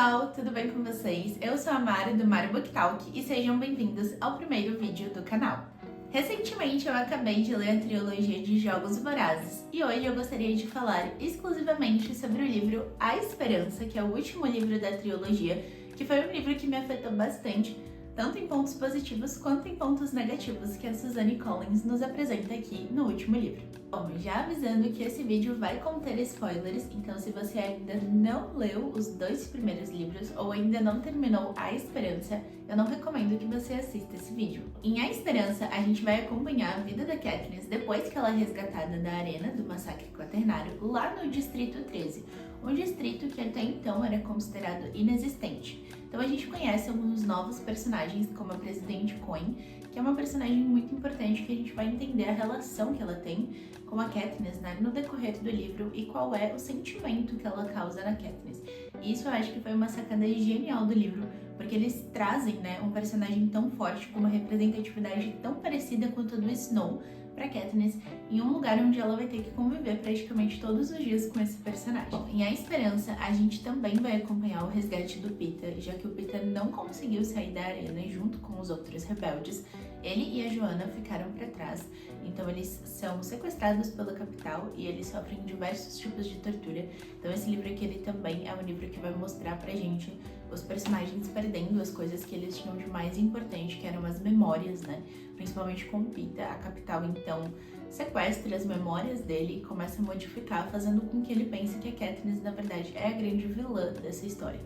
pessoal, tudo bem com vocês? Eu sou a Mari do Mari Book Talk e sejam bem-vindos ao primeiro vídeo do canal. Recentemente eu acabei de ler a trilogia de Jogos Vorazes e hoje eu gostaria de falar exclusivamente sobre o livro A Esperança, que é o último livro da trilogia, que foi um livro que me afetou bastante, tanto em pontos positivos quanto em pontos negativos que a Suzanne Collins nos apresenta aqui no último livro. Bom, já avisando que esse vídeo vai conter spoilers, então se você ainda não leu os dois primeiros livros ou ainda não terminou A Esperança, eu não recomendo que você assista esse vídeo. Em A Esperança, a gente vai acompanhar a vida da Katniss depois que ela é resgatada da arena do massacre quaternário lá no Distrito 13, um distrito que até então era considerado inexistente. Então a gente conhece alguns novos personagens, como a Presidente Coin, que é uma personagem muito importante que a gente vai entender a relação que ela tem com a Katniss, né, no decorrer do livro e qual é o sentimento que ela causa na Katniss. E isso eu acho que foi uma sacada genial do livro, porque eles trazem, né, um personagem tão forte com uma representatividade tão parecida quanto a do Snow para Katniss, em um lugar onde ela vai ter que conviver praticamente todos os dias com esse personagem. Em A Esperança, a gente também vai acompanhar o resgate do Peeta, já que o Peeta não conseguiu sair da arena junto com os outros rebeldes. Ele e a Joanna ficaram para trás, então eles são sequestrados pela capital e eles sofrem diversos tipos de tortura. Então esse livro aqui, ele também é um livro que vai mostrar pra gente os personagens perdendo as coisas que eles tinham de mais importante, que eram as memórias, né? Principalmente com o Peeta, a capital então sequestra as memórias dele e começa a modificar, fazendo com que ele pense que a Katniss, na verdade, é a grande vilã dessa história.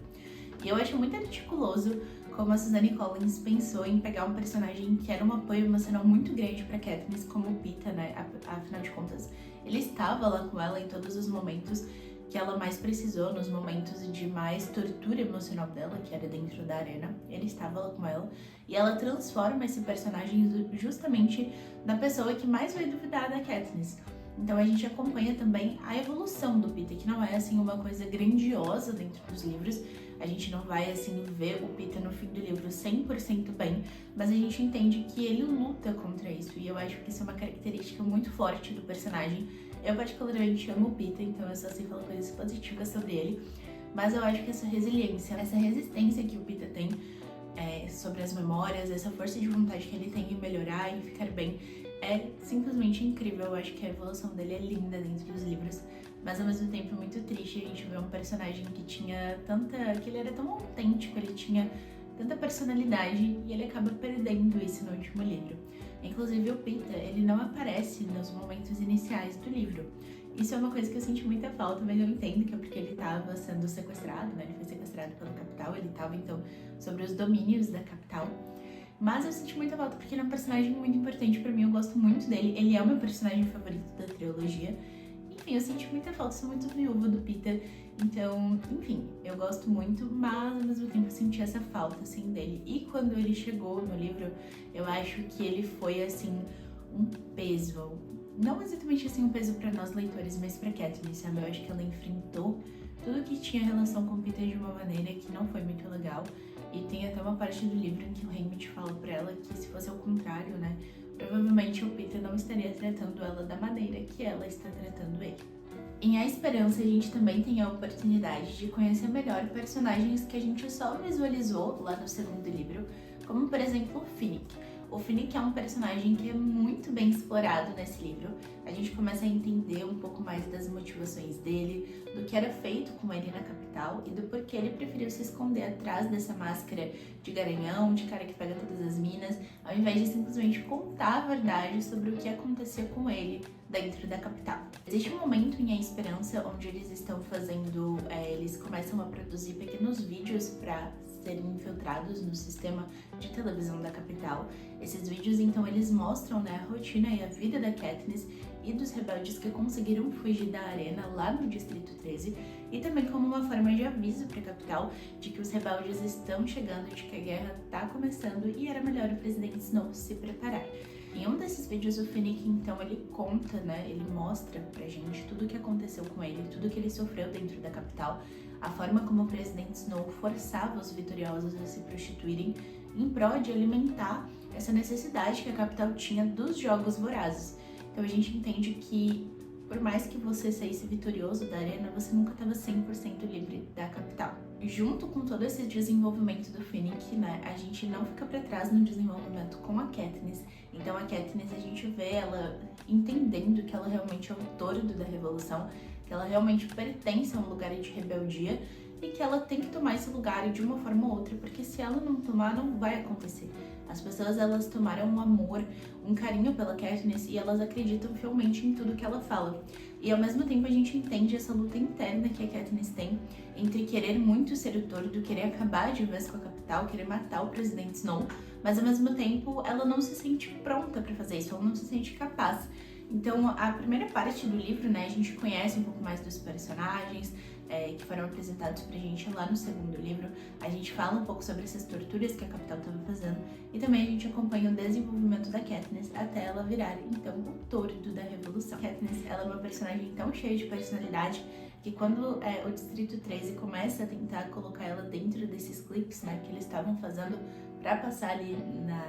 E eu acho muito articuloso como a Suzanne Collins pensou em pegar um personagem que era um apoio emocional muito grande para Katniss, como o Peeta, né? Afinal de contas, ele estava lá com ela em todos os momentos que ela mais precisou, nos momentos de mais tortura emocional dela, que era dentro da arena. Ele estava lá com ela e ela transforma esse personagem justamente na pessoa que mais vai duvidar da Katniss. Então a gente acompanha também a evolução do Peeta, que não é assim uma coisa grandiosa dentro dos livros. A gente não vai assim ver o Peeta no fim do livro 100% bem, mas a gente entende que ele luta contra isso, e eu acho que isso é uma característica muito forte do personagem. Eu particularmente amo o Peeta, então eu só sei falar coisas positivas sobre ele, mas eu acho que essa resiliência, essa resistência que o Peeta tem sobre as memórias, essa força de vontade que ele tem em melhorar e ficar bem, é simplesmente incrível. Eu acho que a evolução dele é linda dentro dos livros, mas ao mesmo tempo muito triste a gente ver um personagem que ele era tão autêntico, ele tinha tanta personalidade e ele acaba perdendo isso no último livro. Inclusive o Peeta, ele não aparece nos momentos iniciais do livro. Isso é uma coisa que eu senti muita falta, mas eu entendo que é porque ele estava sendo sequestrado, né? Ele foi sequestrado pela capital, ele estava então sobre os domínios da capital. Mas eu senti muita falta porque ele é um personagem muito importante pra mim, eu gosto muito dele, ele é o meu personagem favorito da trilogia. Enfim, eu senti muita falta, sou muito viúva do Peeta, então, enfim, eu gosto muito, mas ao mesmo tempo eu senti essa falta, assim, dele. E quando ele chegou no livro, eu acho que ele foi, assim, um peso, não exatamente assim um peso pra nós leitores, mas pra Katniss, sabe? Eu acho que ela enfrentou tudo que tinha relação com o Peeta de uma maneira que não foi muito legal. E tem até uma parte do livro em que o Haymitch fala pra ela que se fosse ao contrário, né, provavelmente o Peeta não estaria tratando ela da maneira que ela está tratando ele. Em A Esperança, a gente também tem a oportunidade de conhecer melhor personagens que a gente só visualizou lá no segundo livro, como por exemplo o Finnick. O Finnick é um personagem que é muito bem explorado nesse livro. A gente começa a entender um pouco mais das motivações dele, do que era feito com ele na capital e do porquê ele preferiu se esconder atrás dessa máscara de garanhão, de cara que pega todas as minas, ao invés de simplesmente contar a verdade sobre o que acontecia com ele dentro da capital. Existe um momento em A Esperança onde eles estão fazendo, eles começam a produzir pequenos vídeos para serem infiltrados no sistema de televisão da capital. Esses vídeos, então, eles mostram, né, a rotina e a vida da Katniss e dos rebeldes que conseguiram fugir da arena lá no Distrito 13, e também como uma forma de aviso para a capital de que os rebeldes estão chegando, de que a guerra está começando e era melhor o presidente Snow se preparar. Em um desses vídeos, o Finnick, então, ele conta, né, ele mostra pra gente tudo o que aconteceu com ele, tudo que ele sofreu dentro da capital, a forma como o presidente Snow forçava os vitoriosos a se prostituírem em prol de alimentar essa necessidade que a capital tinha dos Jogos Vorazes. Então a gente entende que por mais que você saísse vitorioso da arena, você nunca estava 100% livre da capital. Junto com todo esse desenvolvimento do Finnick, né, a gente não fica para trás no desenvolvimento com a Katniss. Então a Katniss, a gente vê ela entendendo que ela realmente é o tordo da revolução, que ela realmente pertence a um lugar de rebeldia e que ela tem que tomar esse lugar de uma forma ou outra, porque se ela não tomar, não vai acontecer. As pessoas, elas tomaram um amor, um carinho pela Katniss e elas acreditam fielmente em tudo que ela fala. E ao mesmo tempo a gente entende essa luta interna que a Katniss tem entre querer muito ser o tordo, querer acabar de vez com a capital, querer matar o presidente Snow, mas ao mesmo tempo ela não se sente pronta para fazer isso, ela não se sente capaz. Então a primeira parte do livro, né, a gente conhece um pouco mais dos personagens, que foram apresentados pra gente lá no segundo livro. A gente fala um pouco sobre essas torturas que a capital estava fazendo e também a gente acompanha o desenvolvimento da Katniss até ela virar, então, o tordo da revolução. Katniss, ela é uma personagem tão cheia de personalidade que quando o Distrito 13 começa a tentar colocar ela dentro desses clipes, né, que eles estavam fazendo para passar ali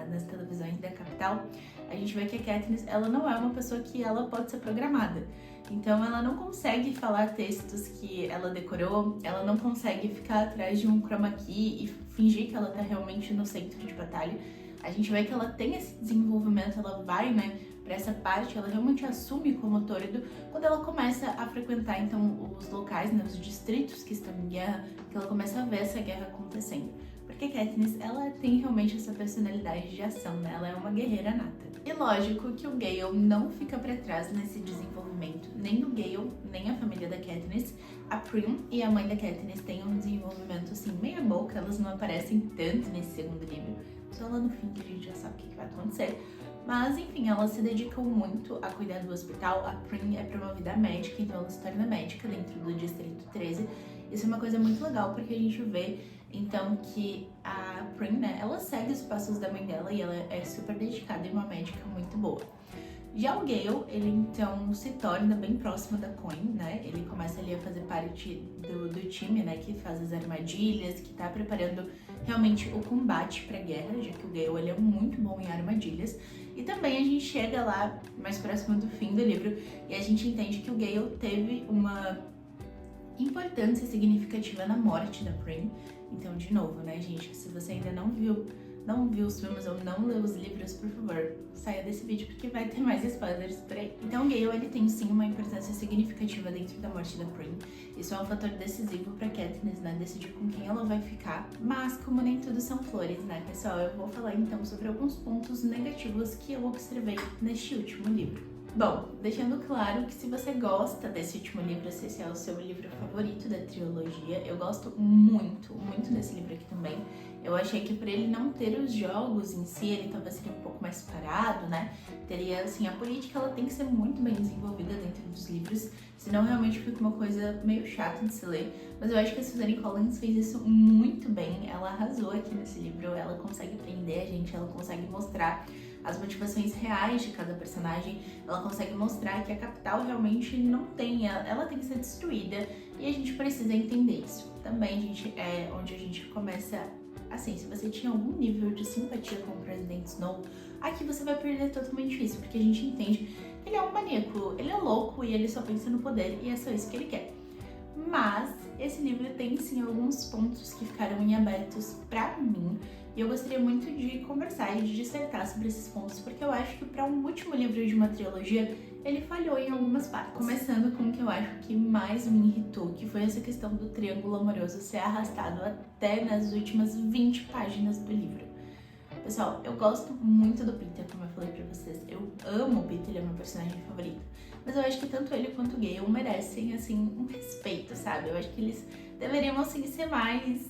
nas televisões da capital, a gente vê que a Katniss, ela não é uma pessoa que ela pode ser programada. Então ela não consegue falar textos que ela decorou, ela não consegue ficar atrás de um chroma key e fingir que ela tá realmente no centro de batalha. A gente vê que ela tem esse desenvolvimento, ela vai, né, pra essa parte, ela realmente assume como tordo quando ela começa a frequentar, então, os locais, né, os distritos que estão em guerra, que ela começa a ver essa guerra acontecendo. Porque Katniss, ela tem realmente essa personalidade de ação, né? Ela é uma guerreira nata. E lógico que o Gale não fica pra trás nesse desenvolvimento. Nem o Gale, nem a família da Katniss. A Prim e a mãe da Katniss têm um desenvolvimento, assim, meia boca. Elas não aparecem tanto nesse segundo livro. Só lá no fim que a gente já sabe o que vai acontecer. Mas, enfim, elas se dedicam muito a cuidar do hospital. A Prim é promovida a médica, então ela se torna médica dentro do Distrito 13. Isso é uma coisa muito legal, porque a gente vê, então, que a Prim, né, ela segue os passos da mãe dela e ela é super dedicada e uma médica muito boa. Já o Gale, ele então se torna bem próximo da Coin, né, ele começa ali a fazer parte do time, né, que faz as armadilhas, que tá preparando realmente o combate pra guerra, já que o Gale, ele é muito bom em armadilhas. E também a gente chega lá, mais próximo do fim do livro, e a gente entende que o Gale teve uma importância significativa na morte da Prim. Então, de novo, né, gente, se você ainda não viu os filmes ou não leu os livros, por favor, saia desse vídeo porque vai ter mais spoilers por aí. Então, o Gale, ele tem sim uma importância significativa dentro da morte da Prim. Isso é um fator decisivo pra Katniss, né, decidir com quem ela vai ficar. Mas, como nem tudo são flores, né, pessoal, eu vou falar então sobre alguns pontos negativos que eu observei neste último livro. Bom, deixando claro que se você gosta desse último livro, se esse é o seu livro favorito da trilogia, eu gosto muito, muito desse livro aqui também. Eu achei que por ele não ter os jogos em si, ele talvez seria um pouco mais parado, né? Teria, assim, a política, ela tem que ser muito bem desenvolvida dentro dos livros, senão realmente fica uma coisa meio chata de se ler. Mas eu acho que a Suzanne Collins fez isso muito bem, ela arrasou aqui nesse livro, ela consegue prender a gente, ela consegue mostrar as motivações reais de cada personagem, ela consegue mostrar que a capital realmente não tem, ela tem que ser destruída e a gente precisa entender isso. Também, gente, é onde a gente começa, assim, se você tinha algum nível de simpatia com o presidente Snow, aqui você vai perder totalmente isso, porque a gente entende que ele é um maníaco, ele é louco e ele só pensa no poder e é só isso que ele quer. Mas esse livro tem sim alguns pontos que ficaram em abertos pra mim, e eu gostaria muito de conversar e de dissertar sobre esses pontos, porque eu acho que para um último livro de uma trilogia, ele falhou em algumas partes. Começando com o que eu acho que mais me irritou, que foi essa questão do triângulo amoroso ser arrastado até nas últimas 20 páginas do livro. Pessoal, eu gosto muito do Peter, como eu falei pra vocês. Eu amo o Peter, ele é meu personagem favorito. Mas eu acho que tanto ele quanto o Gale merecem, assim, um respeito, sabe? Eu acho que eles deveriam, assim, ser mais...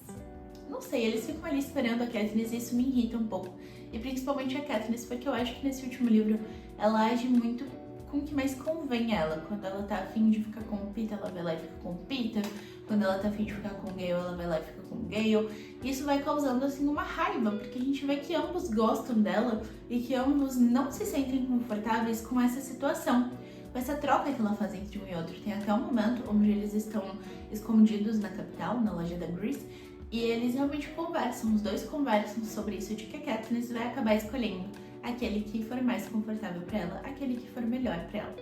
Não sei, eles ficam ali esperando a Katniss e isso me irrita um pouco. E principalmente a Katniss, porque eu acho que nesse último livro ela age muito com o que mais convém a ela. Quando ela tá afim de ficar com o Peter, ela vai lá e fica com o Peter. Quando ela tá afim de ficar com o Gale, ela vai lá e fica com o Gale. Isso vai causando, assim, uma raiva, porque a gente vê que ambos gostam dela e que ambos não se sentem confortáveis com essa situação. Com essa troca que ela faz entre um e outro. Tem até um momento onde eles estão escondidos na capital, na loja da Grace, e eles realmente conversam, os dois conversam sobre isso, de que a Katniss vai acabar escolhendo aquele que for mais confortável pra ela, aquele que for melhor pra ela.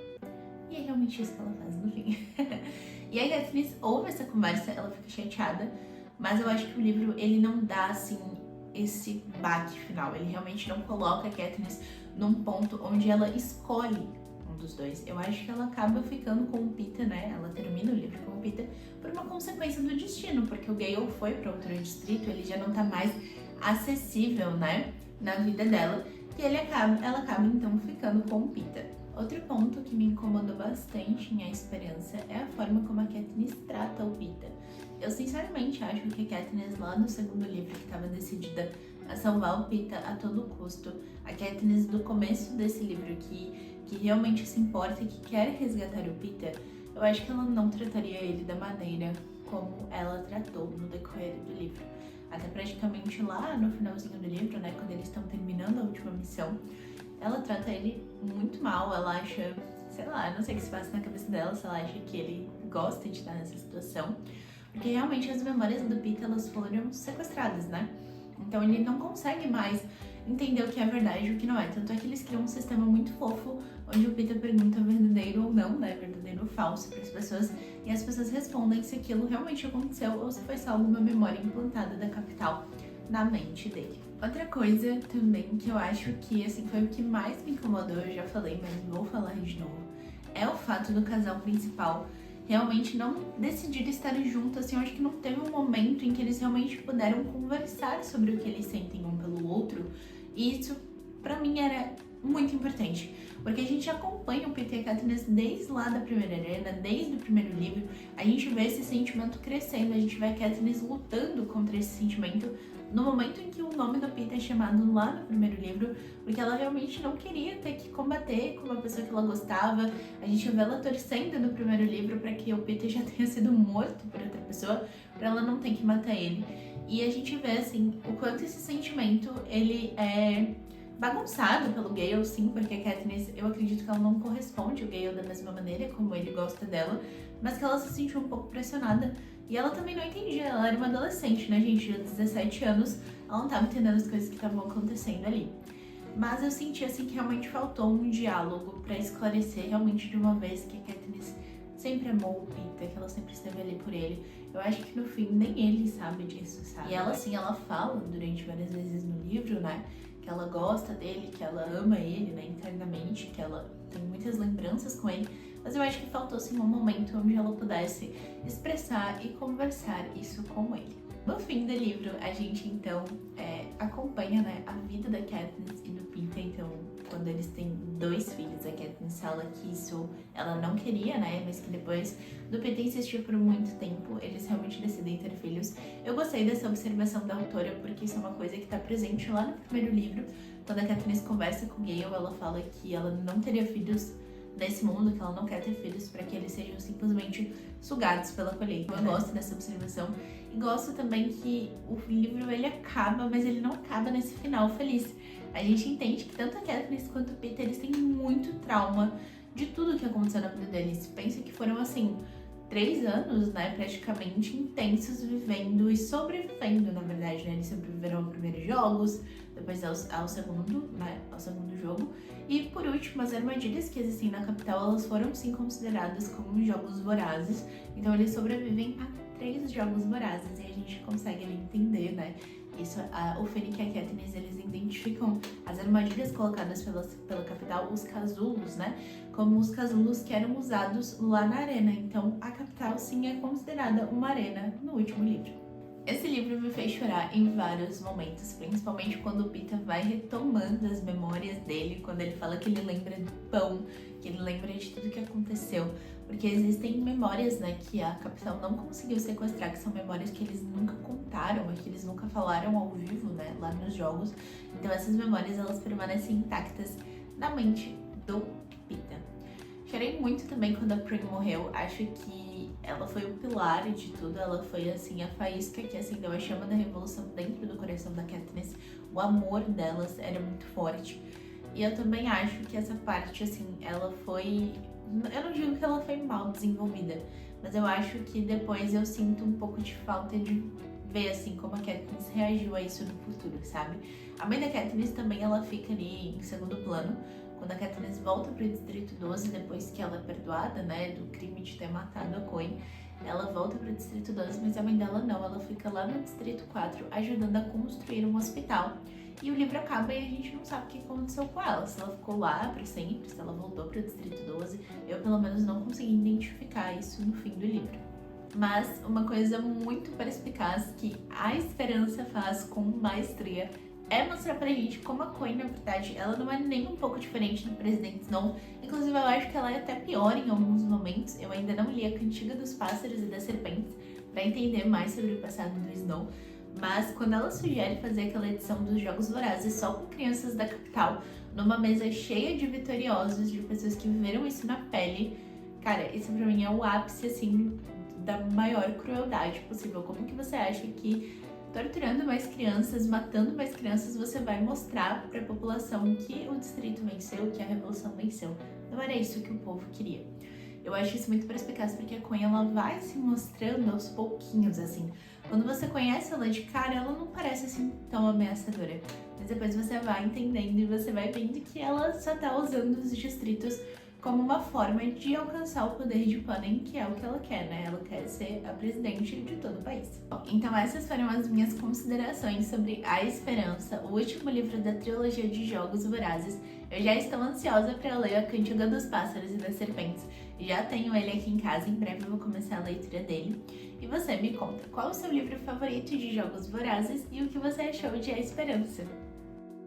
E é realmente isso que ela faz no fim. E a Katniss ouve essa conversa, ela fica chateada, mas eu acho que o livro, ele não dá, assim, esse baque final. Ele realmente não coloca a Katniss num ponto onde ela escolhe um dos dois. Eu acho que ela acaba ficando com o Peeta, né? Ela termina o livro com o Peeta por uma consequência do destino, porque o Gale foi para outro distrito, ele já não tá mais acessível, né, na vida dela, e ela acaba então ficando com o Peeta. Outro ponto que me incomodou bastante em A Esperança é a forma como a Katniss trata o Peeta. Eu sinceramente acho que a Katniss lá no segundo livro, que estava decidida a salvar o Peeta a todo custo, a Katniss do começo desse livro que realmente se importa e que quer resgatar o Peeta, eu acho que ela não trataria ele da maneira como ela tratou no decorrer do livro. Até praticamente lá no finalzinho do livro, né, quando eles estão terminando a última missão, ela trata ele muito mal, ela acha, sei lá, não sei o que se passa na cabeça dela, se ela acha que ele gosta de estar nessa situação, porque realmente as memórias do Peeta, elas foram sequestradas, né? Então ele não consegue mais entender o que é verdade e o que não é. Tanto é que eles criam um sistema muito fofo, onde o Peeta pergunta verdadeiro ou não, né? Verdadeiro ou falso para as pessoas, e as pessoas respondem se aquilo realmente aconteceu ou se foi só alguma memória implantada da capital na mente dele. Outra coisa também que eu acho que, assim, foi o que mais me incomodou, eu já falei, mas vou falar de novo, é o fato do casal principal realmente não decidir estar junto, assim, eu acho que não teve um momento em que eles realmente puderam conversar sobre o que eles sentem um pelo outro, e isso, pra mim, era muito importante, porque a gente acompanha o Peeta e a Katniss desde lá da primeira arena, desde o primeiro livro, a gente vê esse sentimento crescendo, a gente vê a Katniss lutando contra esse sentimento, no momento em que o nome do Peeta é chamado lá no primeiro livro, porque ela realmente não queria ter que combater com uma pessoa que ela gostava. A gente vê ela torcendo no primeiro livro para que o Peeta já tenha sido morto por outra pessoa, para ela não ter que matar ele. E a gente vê, assim, o quanto esse sentimento, ele é bagunçado pelo Gale, sim, porque a Katniss, eu acredito que ela não corresponde ao Gale da mesma maneira como ele gosta dela, mas que ela se sentiu um pouco pressionada. E ela também não entendia, ela era uma adolescente, né, gente, de 17 anos, ela não estava entendendo as coisas que estavam acontecendo ali. Mas eu senti, assim, que realmente faltou um diálogo pra esclarecer realmente de uma vez que a Katniss sempre amou o Peeta, que ela sempre esteve ali por ele. Eu acho que no fim nem ele sabe disso, sabe? E ela, assim, ela fala durante várias vezes no livro, né, que ela gosta dele, que ela ama ele, né, internamente, que ela tem muitas lembranças com ele, mas eu acho que faltou, assim, um momento onde ela pudesse expressar e conversar isso com ele. No fim do livro, a gente, então, acompanha, né, a vida da Katniss e do Peeta, então, quando eles têm 2 filhos, a Katniss fala que isso ela não queria, né, mas que depois do Peeta insistir por muito tempo, eles realmente decidem ter filhos. Eu gostei dessa observação da autora, porque isso é uma coisa que tá presente lá no primeiro livro, quando a Katniss conversa com o Gale, ela fala que ela não teria filhos nesse mundo, que ela não quer ter filhos para que eles sejam simplesmente sugados pela colheita. Eu gosto dessa observação e gosto também que o livro ele acaba, mas ele não acaba nesse final feliz. A gente entende que tanto a Katniss quanto o Peeta, eles têm muito trauma de tudo que aconteceu na vida deles. Pensa que foram, assim, 3 anos, né, praticamente intensos vivendo e sobrevivendo, na verdade, né? Eles sobreviveram aos primeiros jogos, depois ao segundo, né, ao segundo jogo. E por último, as armadilhas que existem na capital, elas foram sim consideradas como jogos vorazes. Então eles sobrevivem a 3 jogos vorazes e a gente consegue ali entender, né? Isso, o Fennec e a Katniss, eles identificam as armadilhas colocadas pela capital, os casulos, né? Como os casulos que eram usados lá na arena. Então a capital sim é considerada uma arena no último livro. Esse livro me fez chorar em vários momentos, principalmente quando o Peeta vai retomando as memórias dele, quando ele fala que ele lembra do pão, que ele lembra de tudo que aconteceu, porque existem memórias, né, que a capital não conseguiu sequestrar, que são memórias que eles nunca contaram, que eles nunca falaram ao vivo, né, lá nos jogos. Então essas memórias, elas permanecem intactas na mente do Peeta. Chorei muito também quando a Prim morreu, acho que ela foi o pilar de tudo, ela foi, assim, a faísca que acendeu a chama da revolução dentro do coração da Katniss. O amor delas era muito forte. E eu também acho que essa parte, assim, ela foi... Eu não digo que ela foi mal desenvolvida, mas eu acho que depois eu sinto um pouco de falta de ver, assim, como a Katniss reagiu a isso no futuro, sabe? A mãe da Katniss também, ela fica ali em segundo plano, quando a Katniss volta pro Distrito 12, depois que ela é perdoada, né, do crime de ter matado a Coin, ela volta pro Distrito 12, mas a mãe dela não, ela fica lá no Distrito 4 ajudando a construir um hospital. E o livro acaba e a gente não sabe o que aconteceu com ela, se ela ficou lá pra sempre, se ela voltou pro Distrito 12. Eu, pelo menos, não consegui identificar isso no fim do livro. Mas uma coisa muito perspicaz que a Esperança faz com maestria é mostrar pra gente como a Coin, na verdade, ela não é nem um pouco diferente do Presidente Snow. Inclusive, eu acho que ela é até pior em alguns momentos. Eu ainda não li a Cantiga dos Pássaros e das Serpentes pra entender mais sobre o passado do Snow. Mas quando ela sugere fazer aquela edição dos Jogos Vorazes só com crianças da capital, numa mesa cheia de vitoriosos, de pessoas que viveram isso na pele, cara, isso pra mim é o ápice, assim, da maior crueldade possível. Como que você acha que torturando mais crianças, matando mais crianças, você vai mostrar pra população que o distrito venceu, que a revolução venceu? Não era isso que o povo queria. Eu acho isso muito perspicaz porque a Coin, ela vai se mostrando aos pouquinhos, assim. Quando você conhece ela de cara, ela não parece assim tão ameaçadora. Mas depois você vai entendendo e você vai vendo que ela só tá usando os distritos como uma forma de alcançar o poder de Panem, que é o que ela quer, né? Ela quer ser a presidente de todo o país. Bom, então essas foram as minhas considerações sobre A Esperança, o último livro da trilogia de Jogos Vorazes. Eu já estou ansiosa para ler A Cantiga dos Pássaros e das Serpentes. Já tenho ele aqui em casa, em breve eu vou começar a leitura dele. E você, me conta, qual o seu livro favorito de Jogos Vorazes e o que você achou de A Esperança?